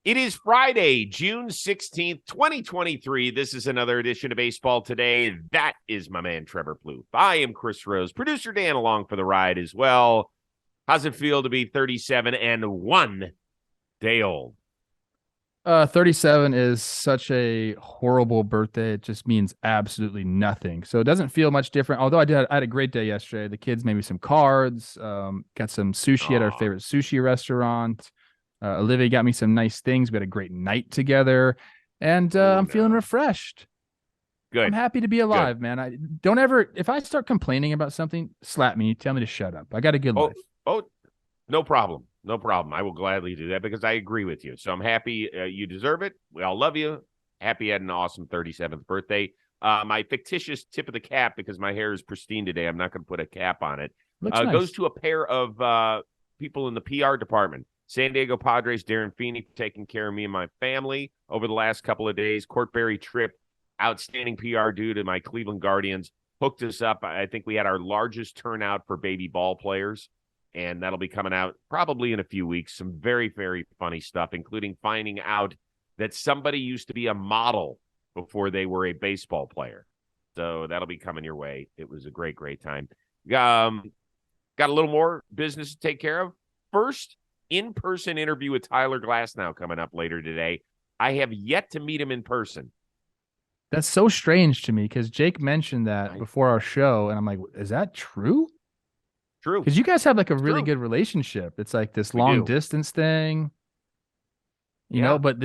It is Friday, June 16th, 2023. This is another edition of Baseball Today. That is my man, Trevor Plouffe. I am Chris Rose. Producer Dan along for the ride as well. How's it feel to be 37 and 1 day old? 37 is such a horrible birthday. It just means absolutely nothing. So it doesn't feel much different. Although I had a great day yesterday. The kids made me some cards, got some sushi at our favorite sushi restaurant. Olivia got me some nice things. We had a great night together, and I'm feeling refreshed. Good. I'm happy to be alive, man. I don't ever, if I start complaining about something, slap me, tell me to shut up. I got a good life. No problem. No problem. I will gladly do that because I agree with you. So I'm happy you deserve it. We all love you. Happy you had an awesome 37th birthday. My fictitious tip of the cap, because my hair is pristine today, I'm not going to put a cap on it, Nice. Goes to a pair of people in the PR department. San Diego Padres, Darren Feeney, taking care of me and my family over the last couple of days. Court Berry Tripp, outstanding PR dude, and my Cleveland Guardians hooked us up. I think we had our largest turnout for baby ball players, and that'll be coming out probably in a few weeks. Some very, very funny stuff, including finding out that somebody used to be a model before they were a baseball player. So that'll be coming your way. It was a great, great time. Got a little more business to take care of. First, in-person interview with Tyler Glasnow coming up later today. I have yet to meet him in person. That's so strange to me because Jake mentioned that before our show, and I'm like, is that true? True. Because you guys have like a really good relationship. It's like this long distance thing, you know, but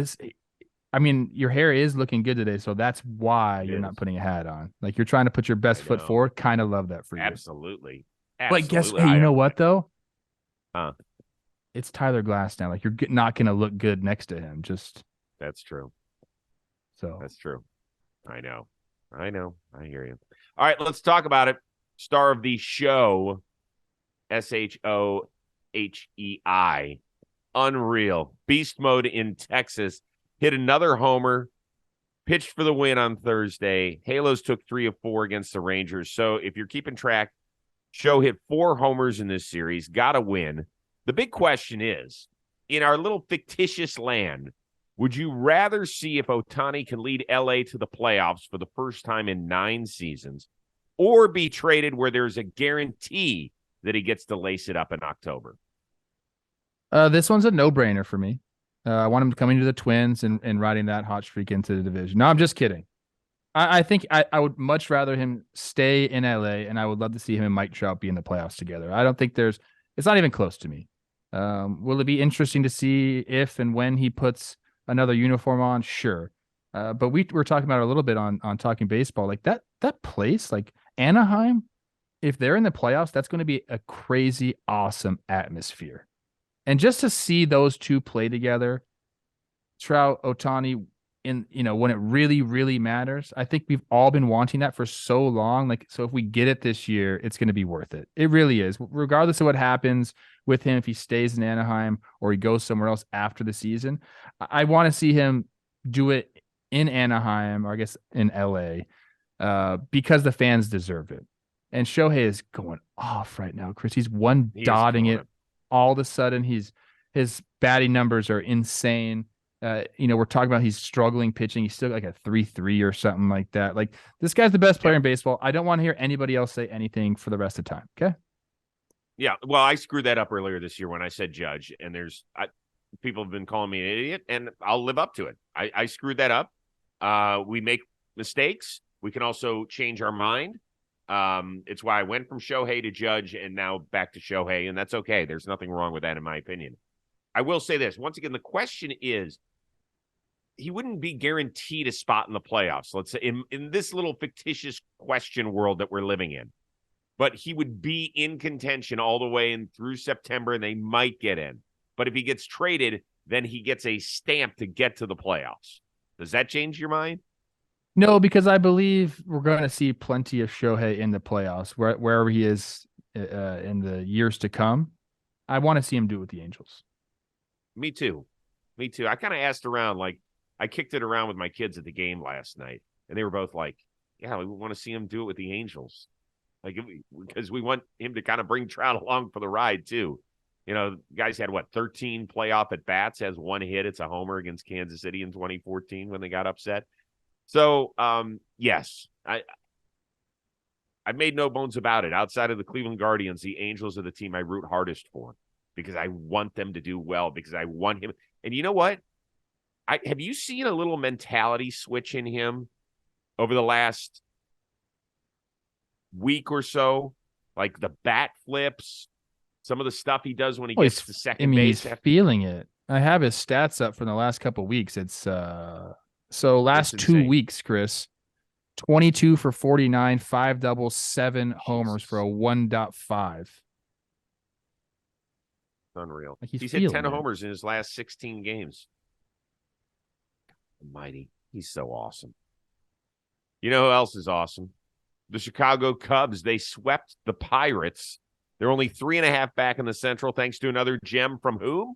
I mean, your hair is looking good today. So that's why you're not putting a hat on. Like you're trying to put your best foot forward. Kind of love that for you. Absolutely. But hey, you know what though? Huh? It's Tyler Glasnow. Like you're not going to look good next to him. That's true. So that's true. I know. I hear you. All right, let's talk about it. Star of the show, Shohei. Unreal. Beast mode in Texas. Hit another homer. Pitched for the win on Thursday. Halos took 3 of 4 against the Rangers. So if you're keeping track, Show hit 4 homers in this series. Got a win. The big question is, in our little fictitious land, would you rather see if Ohtani can lead LA to the playoffs for the first time in 9 seasons, or be traded where there's a guarantee that he gets to lace it up in October? This one's a no-brainer for me. I want him coming to the Twins and riding that hot streak into the division. No, I'm just kidding. I think I would much rather him stay in LA, and I would love to see him and Mike Trout be in the playoffs together. I don't think it's not even close to me. Will it be interesting to see if and when he puts another uniform on? Sure. But we were talking about it a little bit on Talking Baseball. Like that place, like Anaheim, if they're in the playoffs, that's going to be a crazy, awesome atmosphere. And just to see those two play together, Trout, Ohtani, when it really, really matters, I think we've all been wanting that for so long. Like, so if we get it this year, it's going to be worth it. It really is. Regardless of what happens with him, if he stays in Anaheim or he goes somewhere else after the season, I want to see him do it in Anaheim, or I guess in LA, because the fans deserve it. And Shohei is going off right now, Chris. He's dotting it. All of a sudden, his batting numbers are insane. We're talking about he's struggling pitching. He's still like a 3.3 or something like that. Like, this guy's the best player in baseball. I don't want to hear anybody else say anything for the rest of the time. Okay. Yeah. Well, I screwed that up earlier this year when I said Judge, and people have been calling me an idiot, and I'll live up to it. I screwed that up. We make mistakes. We can also change our mind. It's why I went from Shohei to Judge and now back to Shohei, and that's okay. There's nothing wrong with that, in my opinion. I will say this. Once again, the question is, he wouldn't be guaranteed a spot in the playoffs, let's say, in this little fictitious question world that we're living in. But he would be in contention all the way in through September, and they might get in. But if he gets traded, then he gets a stamp to get to the playoffs. Does that change your mind? No, because I believe we're going to see plenty of Shohei in the playoffs, wherever he is in the years to come. I want to see him do it with the Angels. Me too. I kind of asked around, like, I kicked it around with my kids at the game last night, and they were both like, yeah, we want to see him do it with the Angels. Like, because we want him to kind of bring Trout along for the ride, too. You know, guys had 13 playoff at bats, has one hit. It's a homer against Kansas City in 2014 when they got upset. So, yes, I made no bones about it. Outside of the Cleveland Guardians, the Angels are the team I root hardest for because I want them to do well, because I want him. And you know what? Have you seen a little mentality switch in him over the last week or so? Like the bat flips, some of the stuff he does when he gets to second base. He's feeling it. I have his stats up from the last couple of weeks. It's so last 2 weeks, Chris, 22 for 49, 5 doubles, 7 homers for a 1.5. Unreal. Like he's hit 10 homers in his last 16 games. Almighty. He's so awesome. You know who else is awesome? The Chicago Cubs. They swept the Pirates. They're only 3.5 back in the Central, thanks to another gem from whom?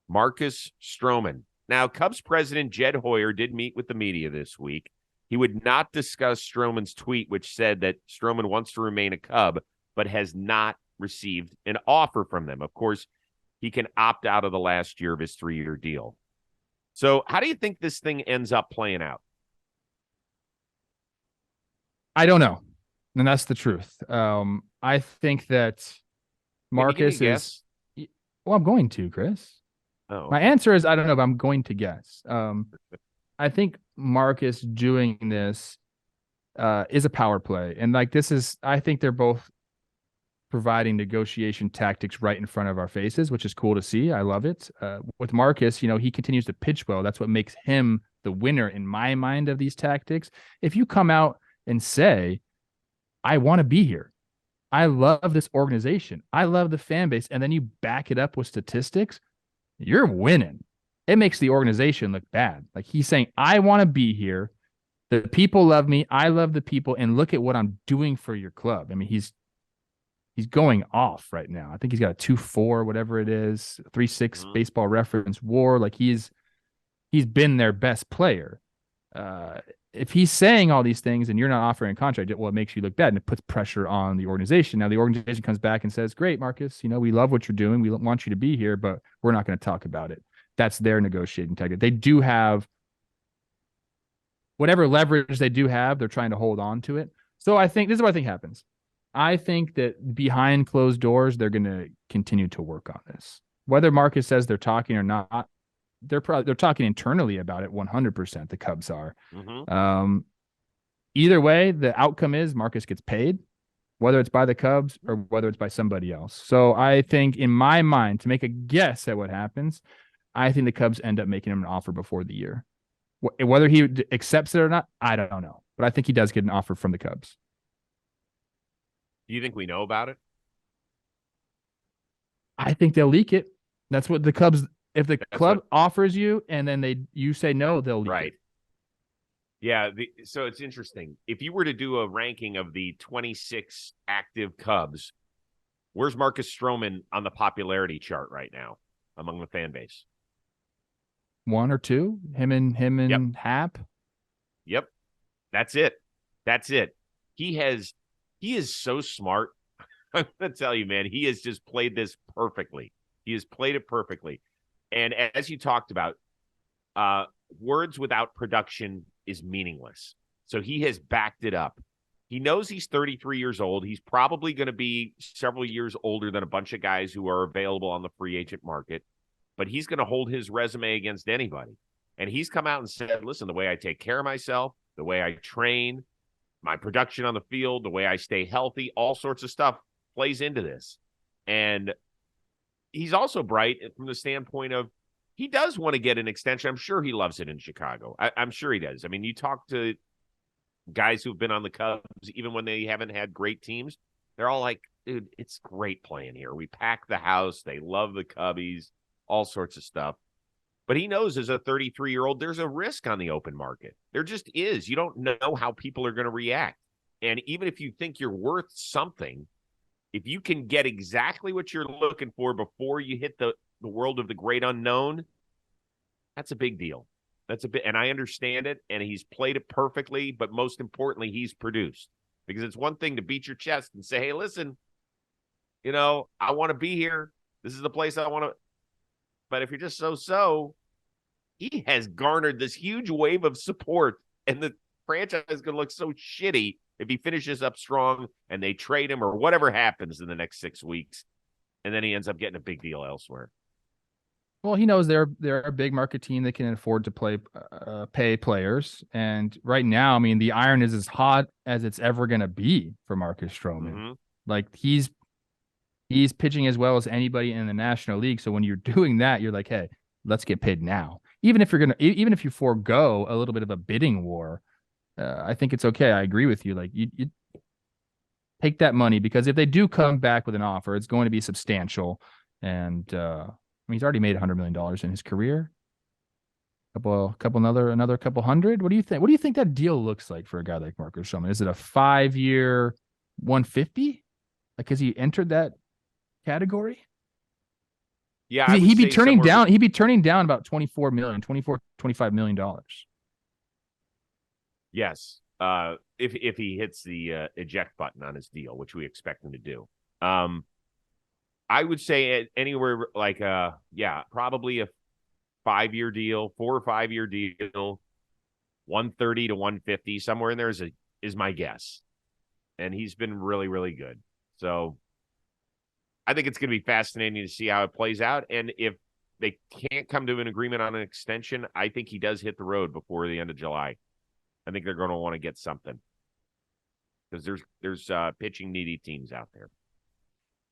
Marcus Stroman. Now, Cubs president Jed Hoyer did meet with the media this week. He would not discuss Stroman's tweet, which said that Stroman wants to remain a Cub, but has not received an offer from them. Of course, he can opt out of the last year of his 3-year deal. So how do you think this thing ends up playing out? I don't know. And that's the truth. I think that Marcus is. Well, I'm going to, Chris. Oh. My answer is I don't know, but I'm going to guess. I think Marcus doing this is a power play. And like this is, I think they're both providing negotiation tactics right in front of our faces, which is cool to see. I love it. With Marcus, you know, he continues to pitch well. That's what makes him the winner in my mind of these tactics. If you come out and say, I want to be here, I love this organization, I love the fan base, and then you back it up with statistics, you're winning. It makes the organization look bad. Like he's saying, I want to be here. The people love me. I love the people. And look at what I'm doing for your club. I mean, he's going off right now. I think he's got a 2.4, whatever it is, 3.6 baseball reference WAR. Like he's been their best player. If he's saying all these things and you're not offering a contract, well, it makes you look bad and it puts pressure on the organization. Now the organization comes back and says, great, Marcus, you know, we love what you're doing. We want you to be here, but we're not going to talk about it. That's their negotiating tactic. They do have whatever leverage they do have. They're trying to hold on to it. So I think this is what I think happens. I think that behind closed doors, they're going to continue to work on this. Whether Marcus says they're talking or not, they're talking internally about it 100%. The Cubs are. Either way, the outcome is Marcus gets paid, whether it's by the Cubs or whether it's by somebody else. So I think in my mind, to make a guess at what happens, I think the Cubs end up making him an offer before the year. Whether he accepts it or not, I don't know. But I think he does get an offer from the Cubs. Do you think we know about it? I think they'll leak it. That's what the Cubs. If the club offers you and then you say no, they'll leak it. Yeah. So it's interesting. If you were to do a ranking of the 26 active Cubs, where's Marcus Stroman on the popularity chart right now among the fan base? 1 or 2. Him and Hap. Yep. That's it. He is so smart. I'm going to tell you, man, he has just played this perfectly. He has played it perfectly. And as you talked about, words without production is meaningless. So he has backed it up. He knows he's 33 years old. He's probably going to be several years older than a bunch of guys who are available on the free agent market, but he's going to hold his resume against anybody. And he's come out and said, listen, the way I take care of myself, the way I train, my production on the field, the way I stay healthy, all sorts of stuff plays into this. And he's also bright from the standpoint of he does want to get an extension. I'm sure he loves it in Chicago. I'm sure he does. I mean, you talk to guys who've been on the Cubs, even when they haven't had great teams, they're all like, dude, it's great playing here. We pack the house. They love the Cubbies, all sorts of stuff. But he knows as a 33-year-old, there's a risk on the open market. There just is. You don't know how people are going to react. And even if you think you're worth something, if you can get exactly what you're looking for before you hit the world of the great unknown, that's a big deal. And I understand it, and he's played it perfectly, but most importantly, he's produced. Because it's one thing to beat your chest and say, hey, listen, you know, I want to be here. This is the place I want to. But if you're just so, he has garnered this huge wave of support, and the franchise is going to look so shitty if he finishes up strong and they trade him or whatever happens in the next 6 weeks, and then he ends up getting a big deal elsewhere. Well, he knows they're a big market team that can afford to pay players, and right now, I mean, the iron is as hot as it's ever going to be for Marcus Stroman. Mm-hmm. Like he's pitching as well as anybody in the National League. So when you're doing that, you're like, hey, let's get paid now. Even if you forego a little bit of a bidding war, I think it's okay. I agree with you. Like you take that money, because if they do come back with an offer, it's going to be substantial. And I mean, he's already made $100 million in his career. Another couple hundred. What do you think? What do you think that deal looks like for a guy like Marcus Stroman? Is it a 5-year 150? Like, has he entered that category? Yeah, he'd be turning down about $25 million. Yes. If he hits the eject button on his deal, which we expect him to do. I would say anywhere like probably a 5-year deal, 4 or 5 year deal, 130 to 150, somewhere in there is my guess. And he's been really, really good. So I think it's going to be fascinating to see how it plays out. And if they can't come to an agreement on an extension, I think he does hit the road before the end of July. I think they're going to want to get something, because there's pitching needy teams out there.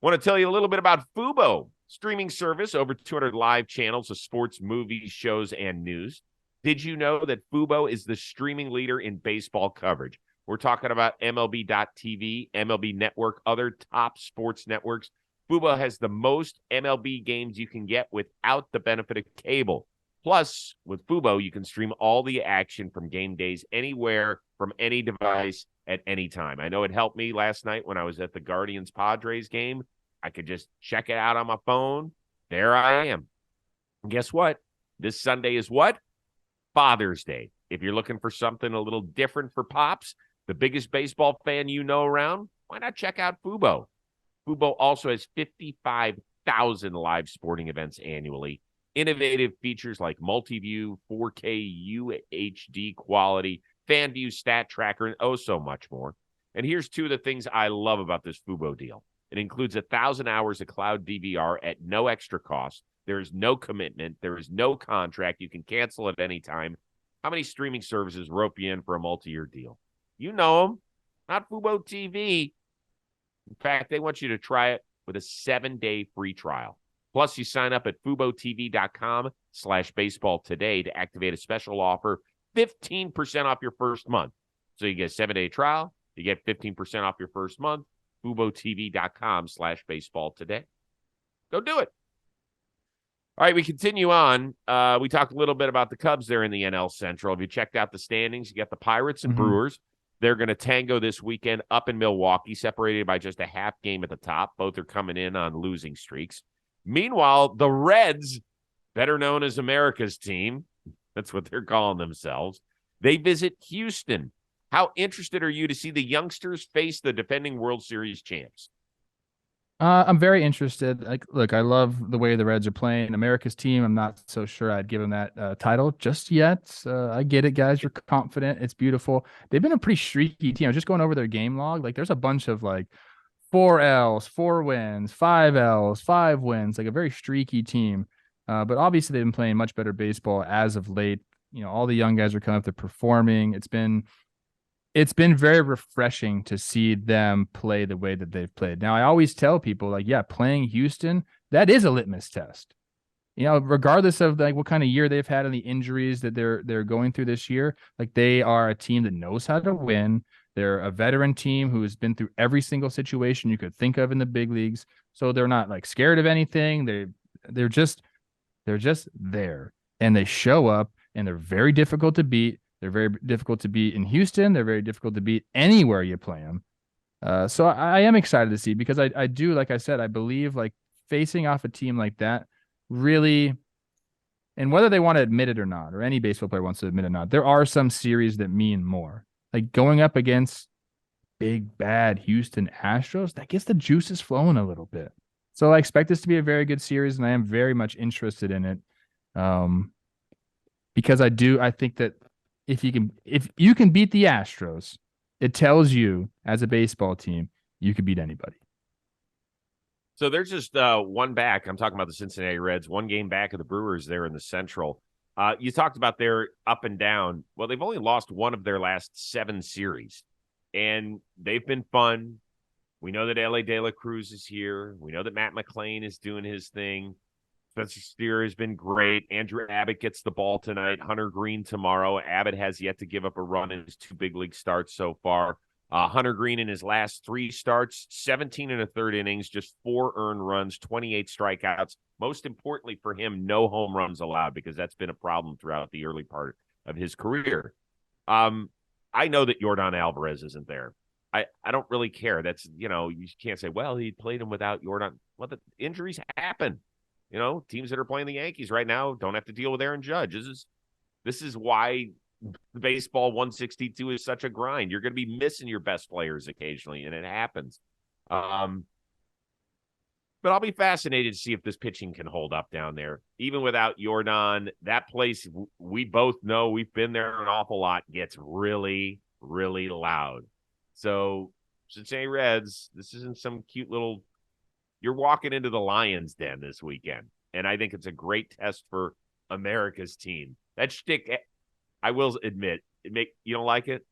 Want to tell you a little bit about Fubo, streaming service, over 200 live channels of sports, movies, shows, and news. Did you know that Fubo is the streaming leader in baseball coverage? We're talking about MLB.TV, MLB Network, other top sports networks. Fubo has the most MLB games you can get without the benefit of cable. Plus, with Fubo, you can stream all the action from game days anywhere, from any device, at any time. I know it helped me last night when I was at the Guardians-Padres game. I could just check it out on my phone. There I am. And guess what? This Sunday is what? Father's Day. If you're looking for something a little different for Pops, the biggest baseball fan you know around, why not check out Fubo? Fubo also has 55,000 live sporting events annually. Innovative features like multi-view, 4K UHD quality, fan view, stat tracker, and oh so much more. And here's 2 of the things I love about this Fubo deal. It includes 1,000 hours of cloud DVR at no extra cost. There is no commitment. There is no contract. You can cancel at any time. How many streaming services rope you in for a multi-year deal? You know them. Not Fubo TV. In fact, they want you to try it with a 7-day free trial. Plus, you sign up at FuboTV.com/baseball today to activate a special offer, 15% off your first month. So you get a 7-day trial. You get 15% off your first month. FuboTV.com/baseball today. Go do it. All right, we continue on. We talked a little bit about the Cubs there in the NL Central. If you checked out the standings, you got the Pirates and Brewers. They're going to tango this weekend up in Milwaukee, separated by just a half game at the top. Both are coming in on losing streaks. Meanwhile, the Reds, better known as America's team, that's what they're calling themselves, they visit Houston. How interested are you to see the youngsters face the defending World Series champs? I'm very interested. Look, I love the way the Reds are playing. America's team, I'm not so sure I'd give them that title just yet. I get it, guys. You're confident. It's beautiful. They've been a pretty streaky team. I was just going over their game log. Like, there's a bunch of 4 L's, 4 wins, 5 L's, 5 wins, like a very streaky team. But obviously they've been playing much better baseball as of late. You know, all the young guys are coming up, they're performing. It's been very refreshing to see them play the way that they've played. Now, I always tell people, playing Houston, that is a litmus test. You know, regardless of what kind of year they've had and the injuries that they're going through this year, they are a team that knows how to win. They're a veteran team who has been through every single situation you could think of in the big leagues. So they're not scared of anything. They're just there, and they show up, and they're very difficult to beat. They're very difficult to beat in Houston. They're very difficult to beat anywhere you play them. So I am excited to see, because I do, like I said, I believe facing off a team like that really, and whether they want to admit it or not, or any baseball player wants to admit it or not, there are some series that mean more. Going up against big, bad Houston Astros, that gets the juices flowing a little bit. So I expect this to be a very good series, and I am very much interested in it. Because I think that if you can beat the Astros, it tells you as a baseball team, you can beat anybody. So they're just one back. I'm talking about the Cincinnati Reds, one game back of the Brewers there in the Central. You talked about their up and down. Well, they've only lost one of their last 7 series, and they've been fun. We know that L.A. De La Cruz is here. We know that Matt McClain is doing his thing. Spencer Steer has been great. Andrew Abbott gets the ball tonight. Hunter Green tomorrow. Abbott has yet to give up a run in his 2 big league starts so far. Hunter Green in his last 3 starts, 17 and a third innings, just 4 earned runs, 28 strikeouts. Most importantly for him, no home runs allowed, because that's been a problem throughout the early part of his career. I know that Yordan Alvarez isn't there. I don't really care. That's, you can't say, well, he played him without Yordan. Well, the injuries happen. Teams that are playing the Yankees right now don't have to deal with Aaron Judge. This is why baseball 162 is such a grind. You're going to be missing your best players occasionally, and it happens. But I'll be fascinated to see if this pitching can hold up down there. Even without Yordan, that place, we both know, we've been there an awful lot, gets really, really loud. So, Cincinnati Reds, this isn't some cute little... You're walking into the Lions' den this weekend, and I think it's a great test for America's team. That shtick, I will admit, you don't like it?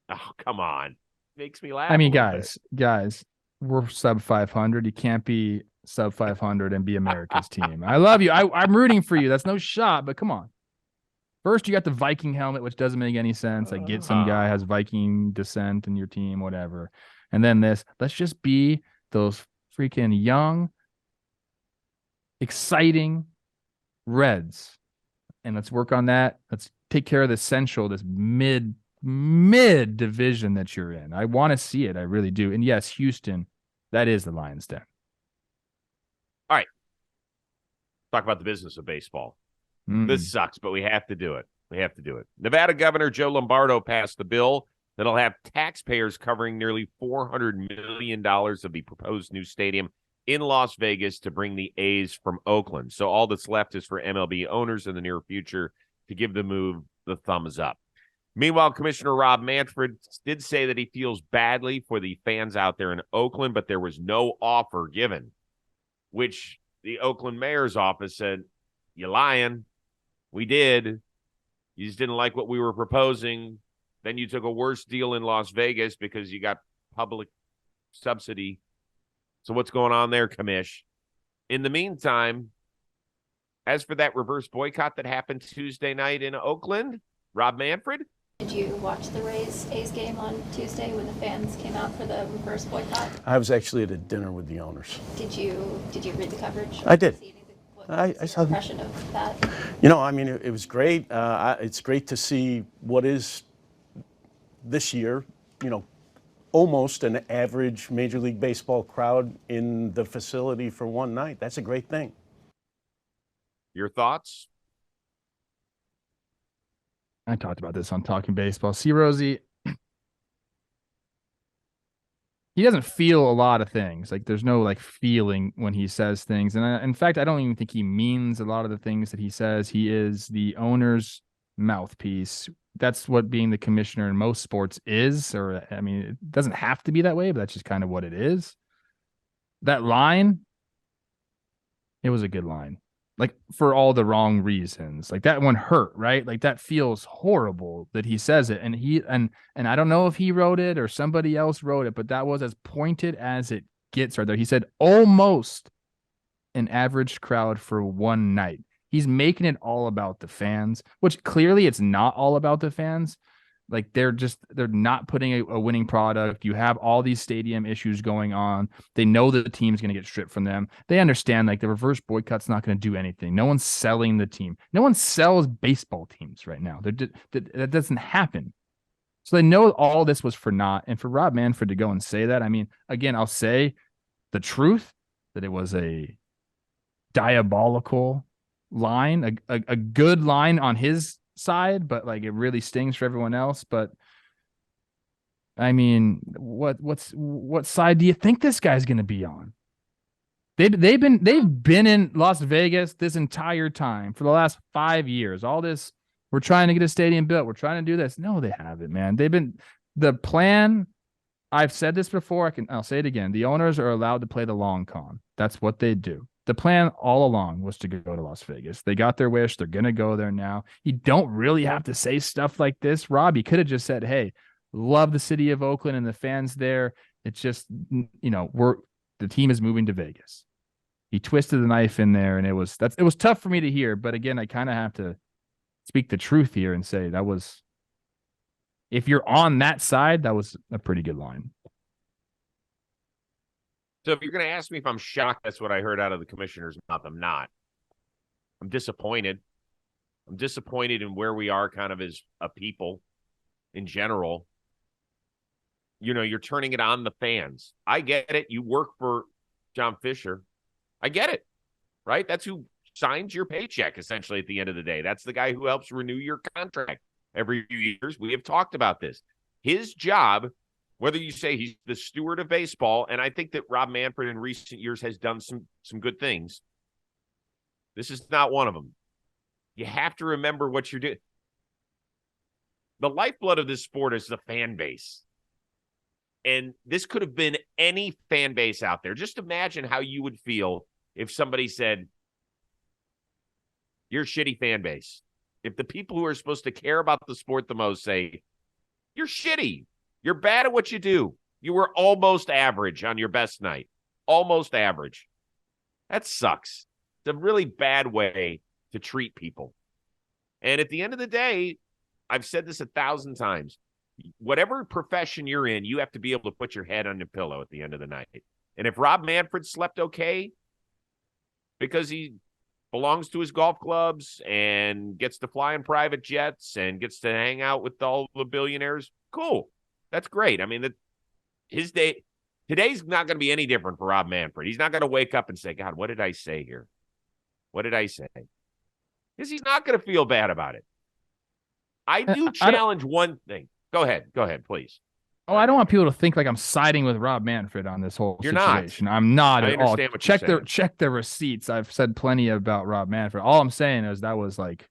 Oh, come on. It makes me laugh. I mean, guys, we're sub 500. You can't be sub 500 and be America's team. I love you. I'm rooting for you. That's no shot, but come on. First, you got the Viking helmet, which doesn't make any sense. I get some guy has Viking descent in your team, whatever. And then this. Let's just be those freaking young, exciting Reds. And let's work on that. Let's take care of the Central, this mid division that you're in. I want to see it. I really do. And yes, Houston, that is the Lions' den. All right. Talk about the business of baseball. This sucks, but we have to do it. Nevada Governor Joe Lombardo passed the bill that'll have taxpayers covering nearly $400 million of the proposed new stadium in Las Vegas to bring the A's from Oakland. So all that's left is for MLB owners in the near future to give the move the thumbs up. Meanwhile, Commissioner Rob Manfred did say that he feels badly for the fans out there in Oakland, but there was no offer given, which the Oakland mayor's office said, "You lying. We did. You just didn't like what we were proposing. Then you took a worse deal in Las Vegas because you got public subsidy. So what's going on there, Commish?" In the meantime, as for that reverse boycott that happened Tuesday night in Oakland, Rob Manfred? Did you watch the A's game on Tuesday when the fans came out for the reverse boycott? I was actually at a dinner with the owners. Did you read the coverage? I did. I saw the impression of that. It was great. It's great to see what is this year, almost an average Major League Baseball crowd in the facility for one night. That's a great thing. Your thoughts? I talked about this on Talking Baseball. See, Rosie, he doesn't feel a lot of things. Like, there's no feeling when he says things. And in fact, I don't even think he means a lot of the things that he says. He is the owner's mouthpiece. That's what being the commissioner in most sports is. It doesn't have to be that way, but that's just kind of what it is. That line, it was a good line. For all the wrong reasons. That one hurt, right? That feels horrible that he says it. And and I don't know if he wrote it or somebody else wrote it, but that was as pointed as it gets right there. He said almost an average crowd for one night. He's making it all about the fans, which clearly it's not all about the fans. They're not putting a winning product. You have all these stadium issues going on. They know that the team's going to get stripped from them. They understand the reverse boycott's not going to do anything. No one's selling the team. No one sells baseball teams right now. That doesn't happen. So they know all this was for naught. And for Rob Manfred to go and say that, again, I'll say the truth, that it was a diabolical line, a good line on his side, but it really stings for everyone else. But what side do you think this guy's going to be on? They've been in Las Vegas this entire time for the last 5 years. All this, we're trying to get a stadium built. We're trying to do this. No, they haven't, man. The plan. I've said this before. I'll say it again. The owners are allowed to play the long con. That's what they do. The plan all along was to go to Las Vegas. They got their wish. They're going to go there now. You don't really have to say stuff like this, Rob. You could have just said, hey, love the city of Oakland and the fans there. It's just, the team is moving to Vegas. He twisted the knife in there, and it was tough for me to hear. But again, I kind of have to speak the truth here and say that was, if you're on that side, that was a pretty good line. So if you're going to ask me if I'm shocked, that's what I heard out of the commissioner's mouth. I'm not. I'm disappointed. I'm disappointed in where we are kind of as a people in general. You're turning it on the fans. I get it. You work for John Fisher. I get it, right? That's who signs your paycheck, essentially, at the end of the day. That's the guy who helps renew your contract every few years. We have talked about this. His job, whether you say he's the steward of baseball, and I think that Rob Manfred in recent years has done some good things. This is not one of them. You have to remember what you're doing. The lifeblood of this sport is the fan base. And this could have been any fan base out there. Just imagine how you would feel if somebody said, you're a shitty fan base. If the people who are supposed to care about the sport the most say, you're shitty. You're bad at what you do. You were almost average on your best night. Almost average. That sucks. It's a really bad way to treat people. And at the end of the day, I've said this 1,000 times. Whatever profession you're in, you have to be able to put your head on the pillow at the end of the night. And if Rob Manfred slept okay because he belongs to his golf clubs and gets to fly in private jets and gets to hang out with all the billionaires, cool. That's great. I mean, today's not going to be any different for Rob Manfred. He's not going to wake up and say, God, what did I say here? What did I say? Because he's not going to feel bad about it. I do challenge one thing. Go ahead, please. Oh, I don't want people to think like I'm siding with Rob Manfred on this whole situation. Not. I'm not I at all. understand what you're saying. Check the receipts. I've said plenty about Rob Manfred. All I'm saying is that was like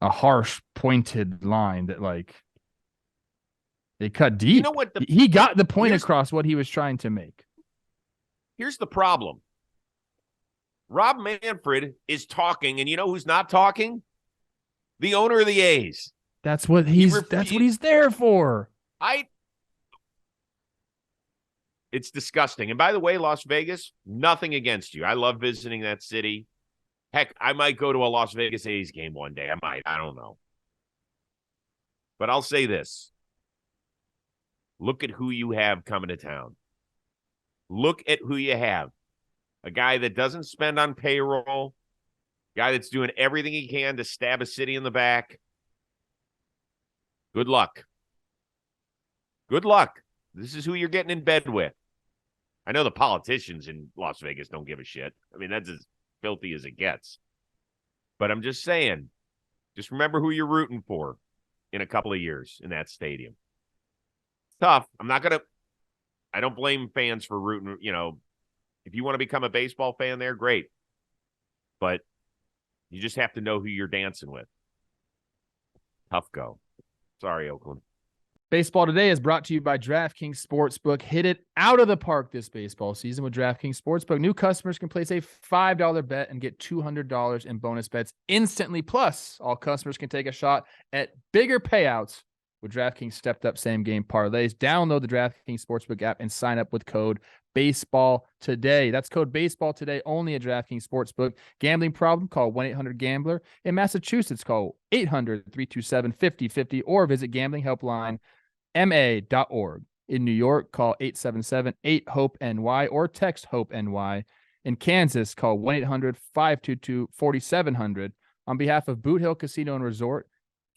a harsh, pointed line that like they cut deep. You know what? He got the point across what he was trying to make. Here's the problem. Rob Manfred is talking, and you know who's not talking? The owner of the A's. That's what he's there for. It's disgusting. And by the way, Las Vegas, nothing against you. I love visiting that city. Heck, I might go to a Las Vegas A's game one day. I don't know. But I'll say this. Look at who you have coming to town. Look at who you have. A guy that doesn't spend on payroll. Guy that's doing everything he can to stab a city in the back. Good luck. Good luck. This is who you're getting in bed with. I know the politicians in Las Vegas don't give a shit. I mean, that's as filthy as it gets. But I'm just saying, just remember who you're rooting for in a couple of years in that stadium. It's tough. I don't blame fans for rooting, if you want to become a baseball fan there, great. But you just have to know who you're dancing with. Tough go. Sorry, Oakland. Baseball Today is brought to you by DraftKings Sportsbook. Hit it out of the park this baseball season with DraftKings Sportsbook. New customers can place a $5 bet and get $200 in bonus bets instantly. Plus, all customers can take a shot at bigger payouts with DraftKings stepped-up same-game parlays. Download the DraftKings Sportsbook app and sign up with code Baseball Today. That's code Baseball Today only at DraftKings Sportsbook. Gambling problem? Call 1-800-GAMBLER. In Massachusetts, call 800-327-5050 or visit gamblinghelplinema.org. In New York, call 877-8-HOPE-NY or text HOPE-NY. In Kansas, call 1-800-522-4700. On behalf of Boot Hill Casino and Resort,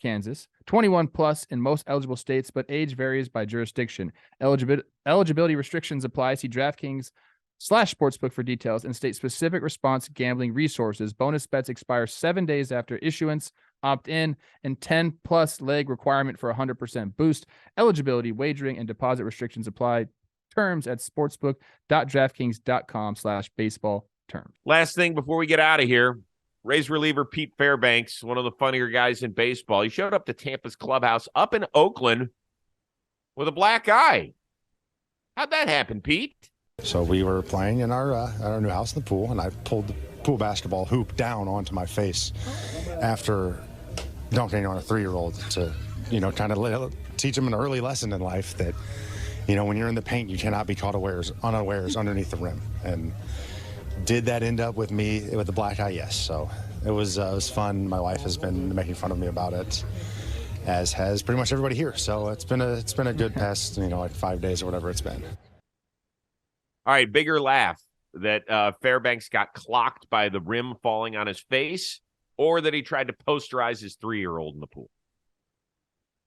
Kansas, 21 plus in most eligible states, but age varies by jurisdiction. Eligibility restrictions apply. See DraftKings/Sportsbook for details and state-specific response gambling resources. Bonus bets expire 7 days after issuance. Opt in and 10-plus leg requirement for 100% boost. Eligibility, wagering, and deposit restrictions apply. Terms at sportsbook.draftkings.com/baseball terms. Last thing before we get out of here, Rays reliever Pete Fairbanks, one of the funnier guys in baseball. He showed up to Tampa's clubhouse up in Oakland with a black eye. How'd that happen, Pete? So we were playing in our new house in the pool, and I pulled the pool basketball hoop down onto my face after dunking on a 3-year-old to, kind of teach him an early lesson in life that, when you're in the paint, you cannot be caught unawares underneath the rim. And did that end up with me with the black eye? Yes. So it was fun. My wife has been making fun of me about it, as has pretty much everybody here. So it's been a good past, like 5 days or whatever it's been. All right, bigger laugh that Fairbanks got clocked by the rim falling on his face, or that he tried to posterize his 3-year-old in the pool?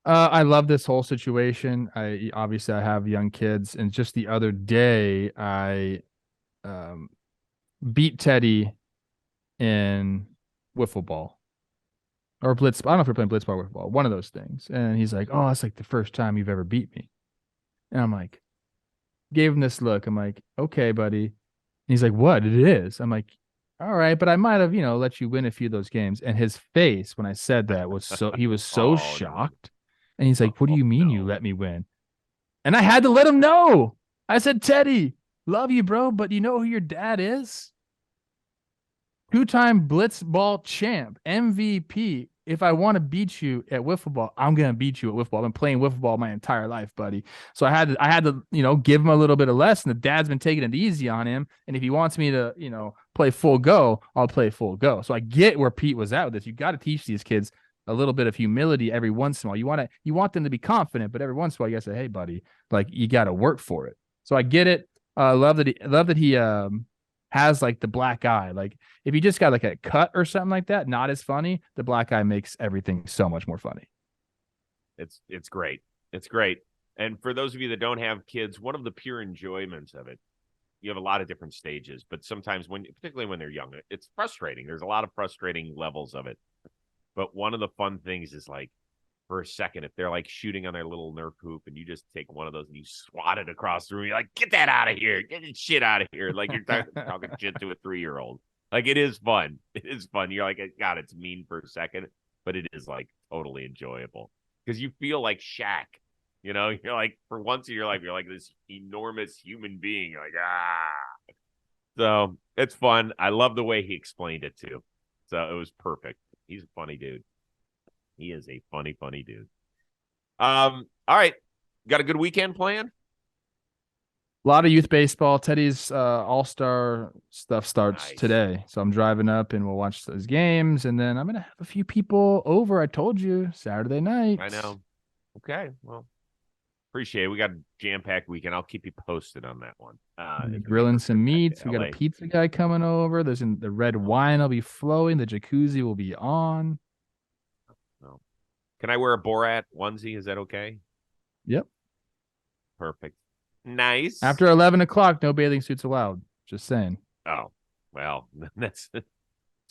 I love this whole situation. I have young kids, and just the other day I beat Teddy in wiffle ball or blitz. I don't know if we're playing blitz ball or wiffle ball, one of those things. And he's like, "Oh, it's like the first time you've ever beat me." And I'm like, gave him this look. I'm like, "Okay, buddy." And he's like, "What? It is?" I'm like, "All right, but I might have, let you win a few of those games." And his face when I said that was he was so shocked. And he's like, "What do you mean you let me win?" And I had to let him know. I said, "Teddy, love you, bro, but you know who your dad is? 2-time blitz ball champ, MVP. If I want to beat you at wiffle ball, I'm going to beat you at wiffle ball. I've been playing wiffle ball my entire life, buddy." So I had to, give him a little bit of lesson. The dad's been taking it easy on him. And if he wants me to, play full go, I'll play full go. So I get where Pete was at with this. You got to teach these kids a little bit of humility every once in a while. You want them to be confident, but every once in a while you got to say, "Hey, buddy, like you got to work for it." So I get it. Love that he has like the black eye. Like if you just got like a cut or something like that, not as funny. The black eye makes everything so much more funny. It's great. It's great. And for those of you that don't have kids, one of the pure enjoyments of it, you have a lot of different stages, but sometimes particularly when they're young, it's frustrating. There's a lot of frustrating levels of it. But one of the fun things is like, for a second, if they're like shooting on their little Nerf hoop and you just take one of those and you swat it across the room, you're like, "Get that out of here. Get this shit out of here." Like you're talking shit to a 3-year-old. Like it is fun. It is fun. You're like, God, it's mean for a second, but it is like totally enjoyable because you feel like Shaq. You're like, for once in your life, you're like this enormous human being. You're like, ah. So it's fun. I love the way he explained it too. So it was perfect. He's a funny dude. He is a funny, funny dude. All right. Got a good weekend planned? A lot of youth baseball. Teddy's all-star stuff starts today. So I'm driving up and we'll watch those games. And then I'm going to have a few people over. I told you, Saturday night. I know. Okay. Well, appreciate it. We got a jam-packed weekend. I'll keep you posted on that one. Grilling some meats. We got a pizza guy coming over. The red wine will be flowing. The jacuzzi will be on. Oh. Can I wear a Borat onesie? Is that okay? Yep. Perfect. Nice. After 11 o'clock, no bathing suits allowed. Just saying. Oh, well, it's a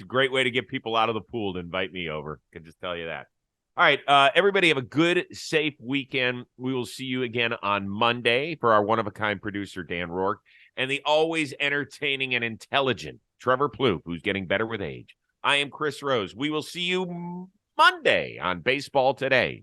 great way to get people out of the pool to invite me over. Can just tell you that. All right, everybody have a good, safe weekend. We will see you again on Monday for our one-of-a-kind producer, Dan Rourke, and the always entertaining and intelligent Trevor Plouffe, who's getting better with age. I am Chris Rose. We will see you Monday on Baseball Today.